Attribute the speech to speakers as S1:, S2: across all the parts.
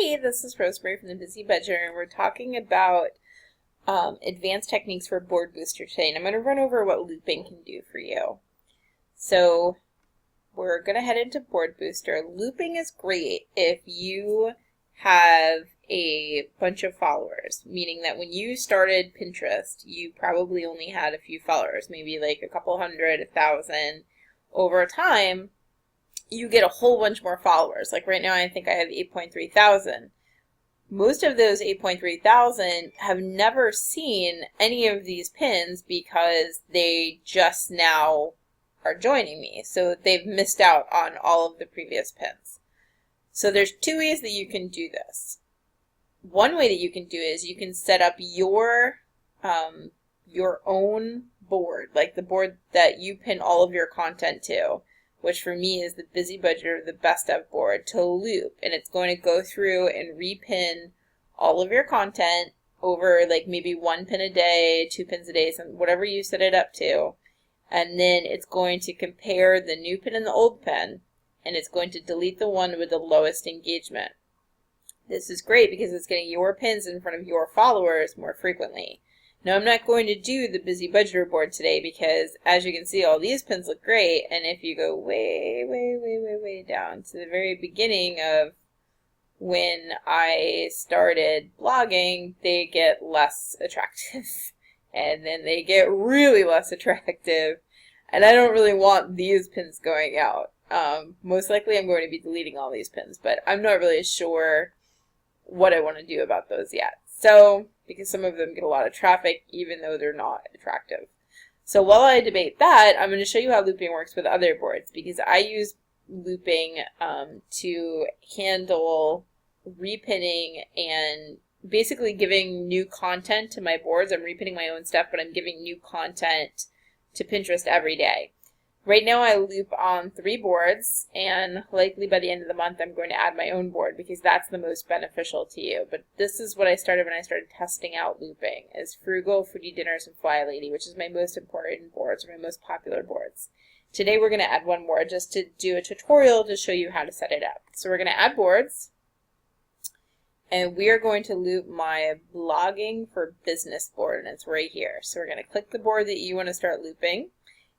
S1: Hey, this is Rosemary from the Busy Budger, and we're talking about advanced techniques for Board Booster today. And I'm going to run over what looping can do for you. So we're going to head into Board Booster. Looping is great if you have a bunch of followers, meaning that when you started Pinterest, you probably only had a few followers, maybe like a couple hundred, 1,000. Over time, you get a whole bunch more followers. Like right now, I think I have 8.3 thousand. Most of those 8.3 thousand have never seen any of these pins because they just now are joining me. So they've missed out on all of the previous pins. So there's two ways that you can do this. One way that you can do is you can set up your own board, like the board that you pin all of your content to, which for me is the Busy Budger, the Best Of board, to loop. And it's going to go through and repin all of your content over like maybe 1 pin a day, 2 pins a day, whatever you set it up to. And then it's going to compare the new pin and the old pin, and it's going to delete the one with the lowest engagement. This is great because it's getting your pins in front of your followers more frequently. Now, I'm not going to do the Busy Budgeter board today because, as you can see, all these pins look great. And if you go way down to the very beginning of when I started blogging, they get less attractive. And then they get really less attractive. And I don't really want these pins going out. Most likely I'm going to be deleting all these pins, but I'm not really sure what I want to do about those yet. So, because some of them get a lot of traffic even though they're not attractive. So while I debate that, I'm going to show you how looping works with other boards, because I use looping to handle repinning and basically giving new content to my boards. I'm repinning my own stuff, but I'm giving new content to Pinterest every day. Right now I loop on 3 boards, and likely by the end of the month I'm going to add my own board because that's the most beneficial to you. But this is what I started when I started testing out looping, is Frugal, Foodie Dinners, and Fly Lady, which is my most important boards, or my most popular boards. Today we're going to add one more just to do a tutorial to show you how to set it up. So we're going to add boards, and we are going to loop my Blogging for Business board, and it's right here. So we're going to click the board that you want to start looping.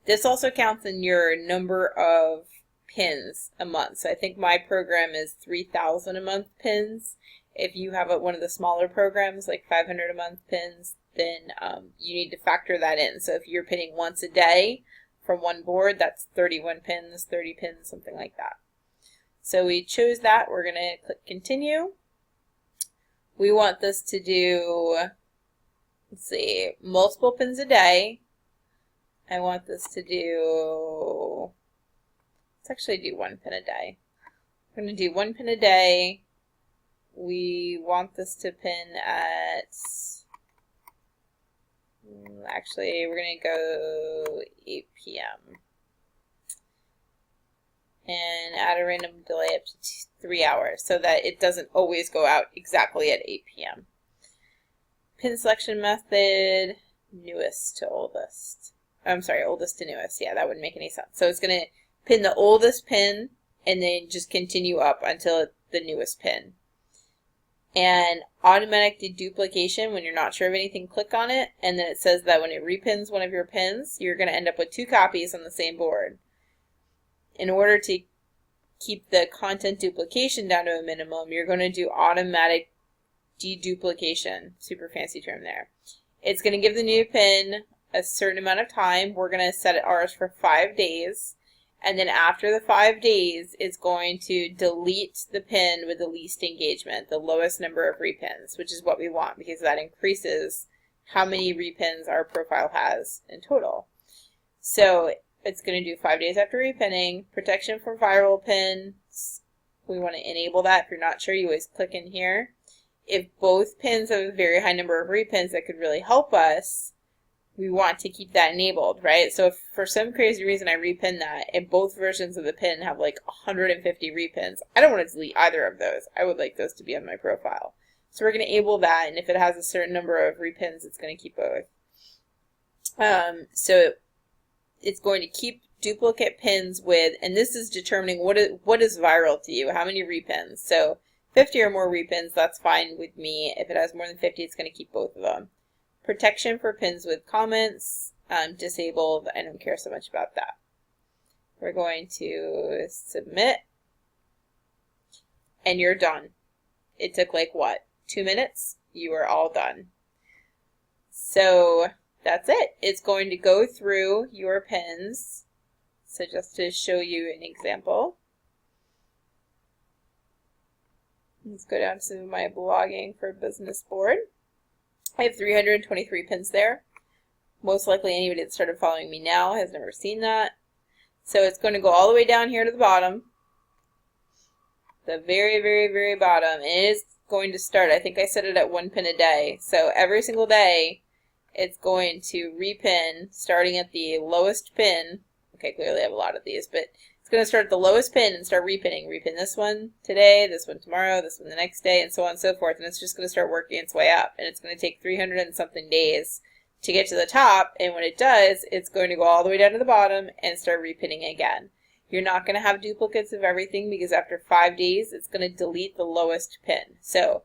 S1: This also counts in your number of pins a month. So I think my program is 3,000 a month pins. If you have one of the smaller programs, like 500 a month pins, then you need to factor that in. So if you're pinning once a day from one board, that's 31 pins, 30 pins, something like that. So we chose that. We're going to click continue. We want this to do, let's see, multiple pins a day. I want this to do, let's actually do 1 pin a day. I'm going to do 1 pin a day. We want this to pin at, actually we're going to go 8 p.m. and add a random delay up to 3 hours so that it doesn't always go out exactly at 8 p.m. Pin selection method, newest to oldest. I'm sorry, oldest to newest. Yeah, that wouldn't make any sense. So it's going to pin the oldest pin and then just continue up until the newest pin. And automatic deduplication, when you're not sure of anything, click on it, and then it says that when it repins one of your pins, you're going to end up with 2 copies on the same board. In order to keep the content duplication down to a minimum, you're going to do automatic deduplication. Super fancy term there. It's going to give the new pin a certain amount of time. We're going to set ours for 5 days, and then after the 5 days it's going to delete the pin with the least engagement, the lowest number of repins, which is what we want because that increases how many repins our profile has in total. So it's going to do 5 days after repinning. Protection from viral pins, we want to enable that. If you're not sure, you always click in here. If both pins have a very high number of repins that could really help us, we want to keep that enabled, right? So if for some crazy reason I repin that and both versions of the pin have like 150 repins, I don't want to delete either of those. I would like those to be on my profile. So we're going to enable that, and if it has a certain number of repins, it's going to keep both. So it's going to keep duplicate pins with, and this is determining what is viral to you, how many repins. So if 50 or more repins, that's fine with me. If it has more than 50, it's going to keep both of them. Protection for pins with comments, disabled. I don't care so much about that. We're going to submit, and you're done. It took like what, 2 minutes? You are all done. So that's it. It's going to go through your pins. So just to show you an example, let's go down to my blogging for business board. I have 323 pins there. Most likely anybody that started following me now has never seen that. So it's going to go all the way down here to the bottom, the very, very, very bottom, and it is going to start. I think I set it at 1 pin a day. So every single day, it's going to repin starting at the lowest pin. Okay, clearly I have a lot of these, but it's going to start at the lowest pin and start repinning. Repin this one today, this one tomorrow, this one the next day, and so on and so forth. And it's just going to start working its way up. And it's going to take 300 and something days to get to the top. And when it does, it's going to go all the way down to the bottom and start repinning again. You're not going to have duplicates of everything because after 5 days, it's going to delete the lowest pin. So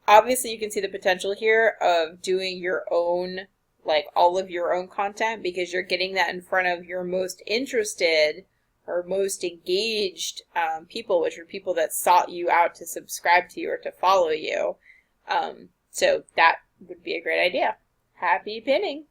S1: obviously you can see the potential here of doing your own, like all of your own content, because you're getting that in front of your most interested or most engaged people, which are people that sought you out to subscribe to you or to follow you. So that would be a great idea. Happy pinning!